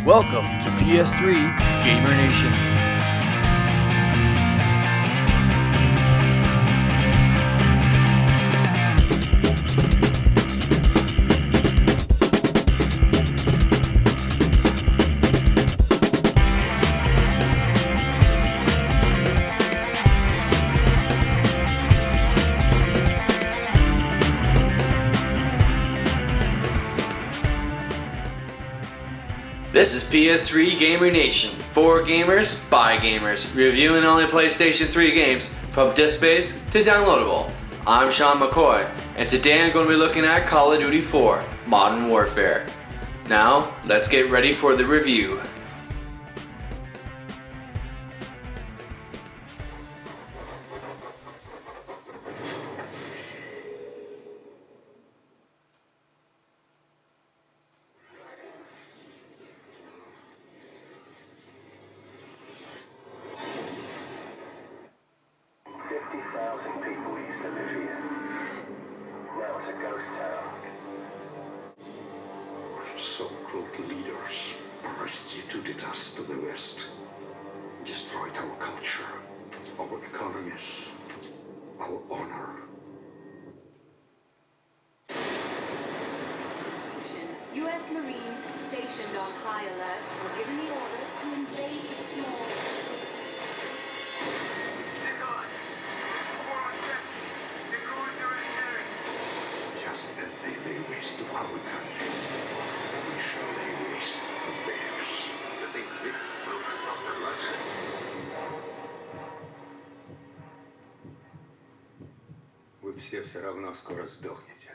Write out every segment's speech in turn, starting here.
Welcome to PS3 Gamer Nation. This is PS3 Gamer Nation, for gamers, by gamers, reviewing only PlayStation 3 games from disk space to downloadable. I'm Sean McCoy, and today I'm going to be looking at Call of Duty 4 Modern Warfare. Now, let's get ready for the review. People used to live here. Now it's a ghost town. Our so-called leaders prostituted us to the West, destroyed our culture, our economies, our honor. U.S. Marines stationed on high alert were given the order to invade the small... Just as they lay waste to our country, we shall lay waste to theirs. You think this will stop the bloodshed? Вы все равно скоро сдохнете.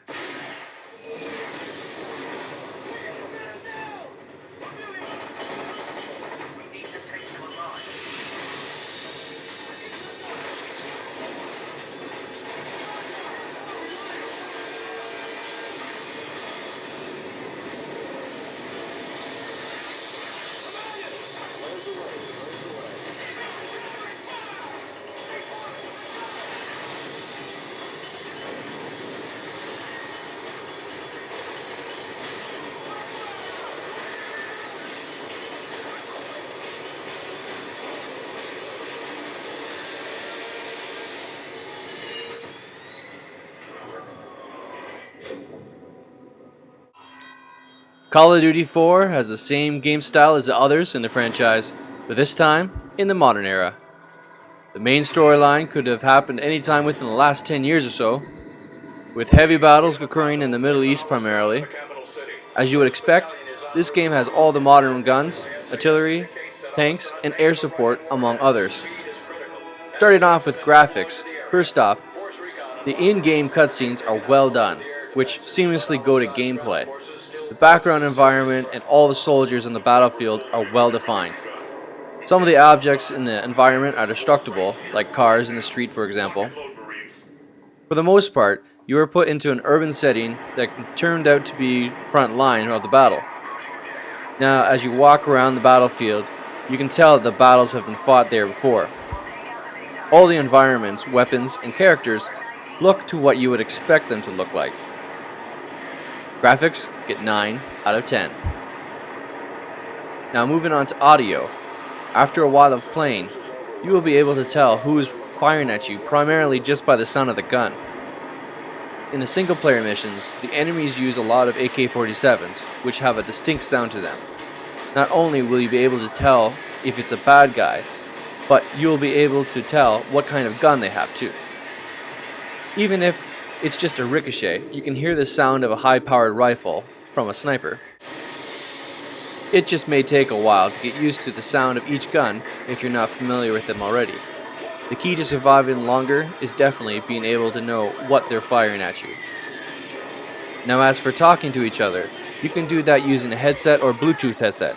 Call of Duty 4 has the same game style as the others in the franchise, but this time in the modern era. The main storyline could have happened anytime within the last 10 years or so, with heavy battles occurring in the Middle East primarily. As you would expect, this game has all the modern guns, artillery, tanks, and air support among others. Starting off with graphics, first off, the in-game cutscenes are well done, which seamlessly go to gameplay. The background environment and all the soldiers on the battlefield are well defined. Some of the objects in the environment are destructible, like cars in the street for example. For the most part, you are put into an urban setting that turned out to be front line of the battle. Now, as you walk around the battlefield, you can tell that the battles have been fought there before. All the environments, weapons, and characters look to what you would expect them to look like. Graphics get 9 out of 10. Now moving on to audio. After a while of playing, you will be able to tell who is firing at you primarily just by the sound of the gun. In the single player missions, the enemies use a lot of AK-47s, which have a distinct sound to them. Not only will you be able to tell if it's a bad guy, but you will be able to tell what kind of gun they have too. Even if it's just a ricochet, you can hear the sound of a high-powered rifle from a sniper. It just may take a while to get used to the sound of each gun if you're not familiar with them already. The key to surviving longer is definitely being able to know what they're firing at you. Now as for talking to each other, you can do that using a headset or Bluetooth headset.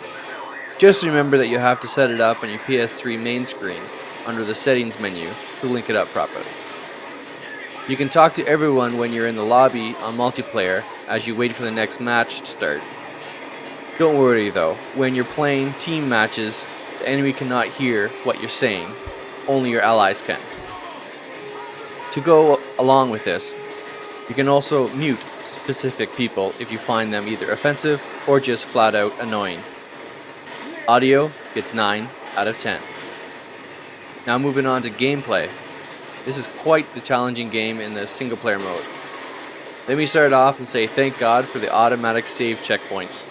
Just remember that you have to set it up on your PS3 main screen under the settings menu to link it up properly. You can talk to everyone when you're in the lobby on multiplayer as you wait for the next match to start. Don't worry though, when you're playing team matches, the enemy cannot hear what you're saying, only your allies can. To go along with this, you can also mute specific people if you find them either offensive or just flat out annoying. Audio gets 9 out of 10. Now moving on to gameplay. This is quite the challenging game in the single player mode. Let me start off and say thank God for the automatic save checkpoints.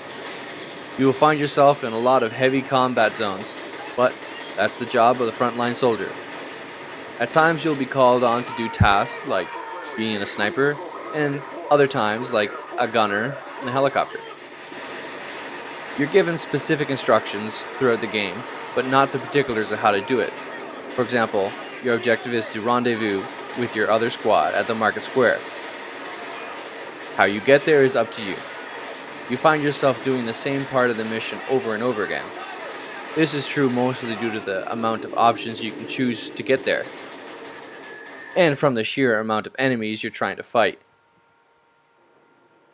You will find yourself in a lot of heavy combat zones, but that's the job of the frontline soldier. At times you'll be called on to do tasks like being a sniper, and other times like a gunner in a helicopter. You're given specific instructions throughout the game, but not the particulars of how to do it. For example, your objective is to rendezvous with your other squad at the market square. How you get there is up to you. You find yourself doing the same part of the mission over and over again. This is true mostly due to the amount of options you can choose to get there, and from the sheer amount of enemies you're trying to fight.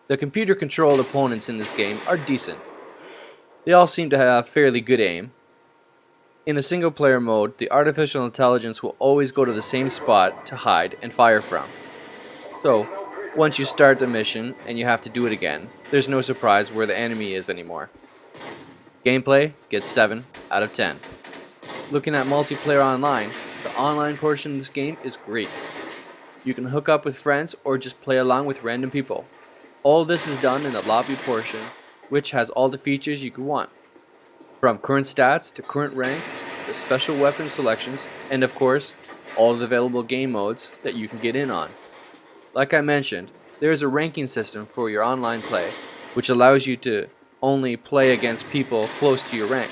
The computer-controlled opponents in this game are decent. They all seem to have fairly good aim. In the single-player mode, the artificial intelligence will always go to the same spot to hide and fire from. So, once you start the mission and you have to do it again, there's no surprise where the enemy is anymore. Gameplay gets 7 out of 10. Looking at multiplayer online, the online portion of this game is great. You can hook up with friends or just play along with random people. All this is done in the lobby portion, which has all the features you could want. From current stats to current rank, to special weapon selections, and of course, all the available game modes that you can get in on. Like I mentioned, there is a ranking system for your online play, which allows you to only play against people close to your rank.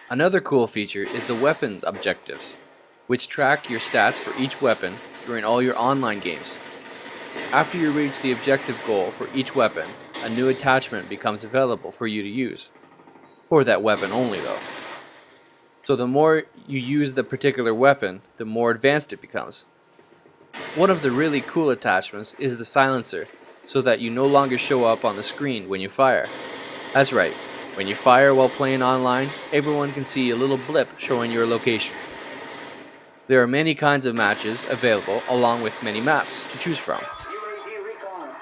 Another cool feature is the weapon objectives, which track your stats for each weapon during all your online games. After you reach the objective goal for each weapon, a new attachment becomes available for you to use. For that weapon only though. So the more you use the particular weapon, the more advanced it becomes. One of the really cool attachments is the silencer, so that you no longer show up on the screen when you fire. That's right, when you fire while playing online, everyone can see a little blip showing your location. There are many kinds of matches available along with many maps to choose from.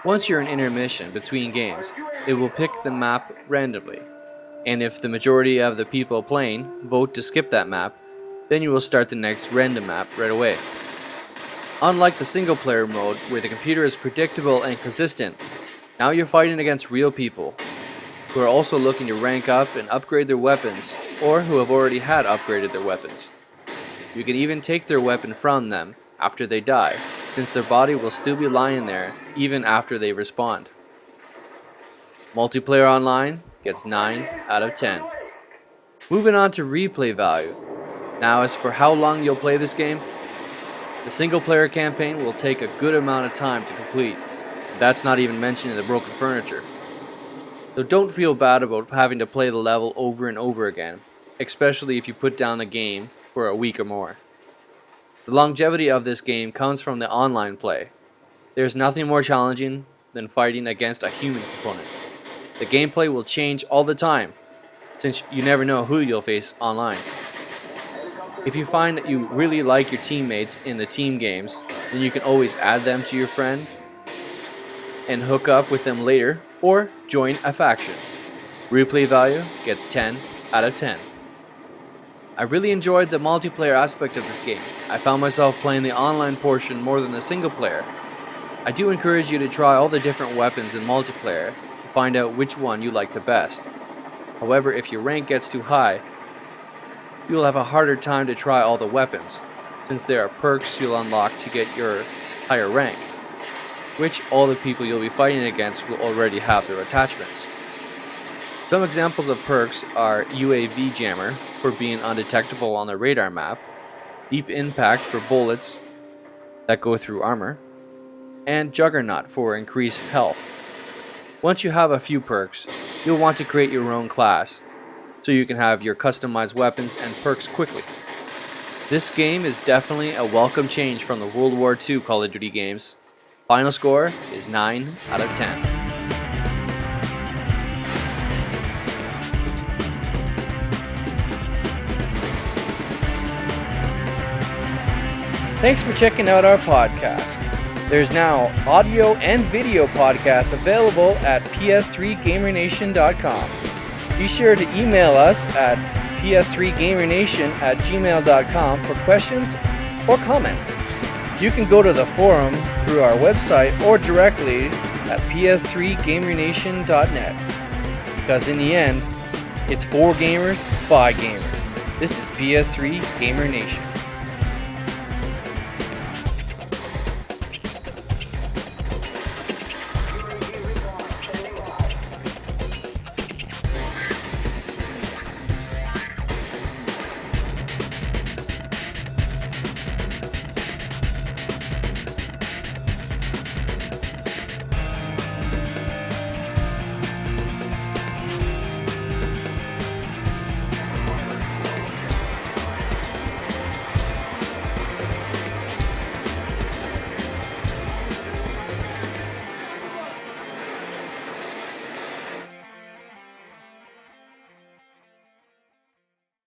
Once you're in intermission between games, it will pick the map randomly, and if the majority of the people playing vote to skip that map, then you will start the next random map right away. Unlike the single player mode where the computer is predictable and consistent, now you're fighting against real people who are also looking to rank up and upgrade their weapons, or who have already had upgraded their weapons. You can even take their weapon from them after they die, since their body will still be lying there even after they respawn. Multiplayer online gets 9 out of 10. Moving on to replay value. Now as for how long you'll play this game, the single player campaign will take a good amount of time to complete. That's not even mentioning the broken furniture. So don't feel bad about having to play the level over and over again, especially if you put down the game for a week or more. The longevity of this game comes from the online play. There's nothing more challenging than fighting against a human opponent. The gameplay will change all the time, since you never know who you'll face online. If you find that you really like your teammates in the team games, then you can always add them to your friend and hook up with them later, or join a faction. Replay value gets 10 out of 10. I really enjoyed the multiplayer aspect of this game. I found myself playing the online portion more than the single player. I do encourage you to try all the different weapons in multiplayer to find out which one you like the best. However, if your rank gets too high, you will have a harder time to try all the weapons, since there are perks you'll unlock to get your higher rank, which all the people you'll be fighting against will already have their attachments. Some examples of perks are UAV Jammer for being undetectable on the radar map, Deep Impact for bullets that go through armor, and Juggernaut for increased health. Once you have a few perks, you'll want to create your own class, so you can have your customized weapons and perks quickly. This game is definitely a welcome change from the World War II Call of Duty games. Final score is 9 out of 10. Thanks for checking out our podcast. There's now audio and video podcasts available at ps3gamernation.com. Be sure to email us at ps3gamernation@gmail.com for questions or comments. You can go to the forum through our website or directly at ps3gamernation.net. Because in the end, it's for gamers, by gamers. This is PS3 Gamer Nation.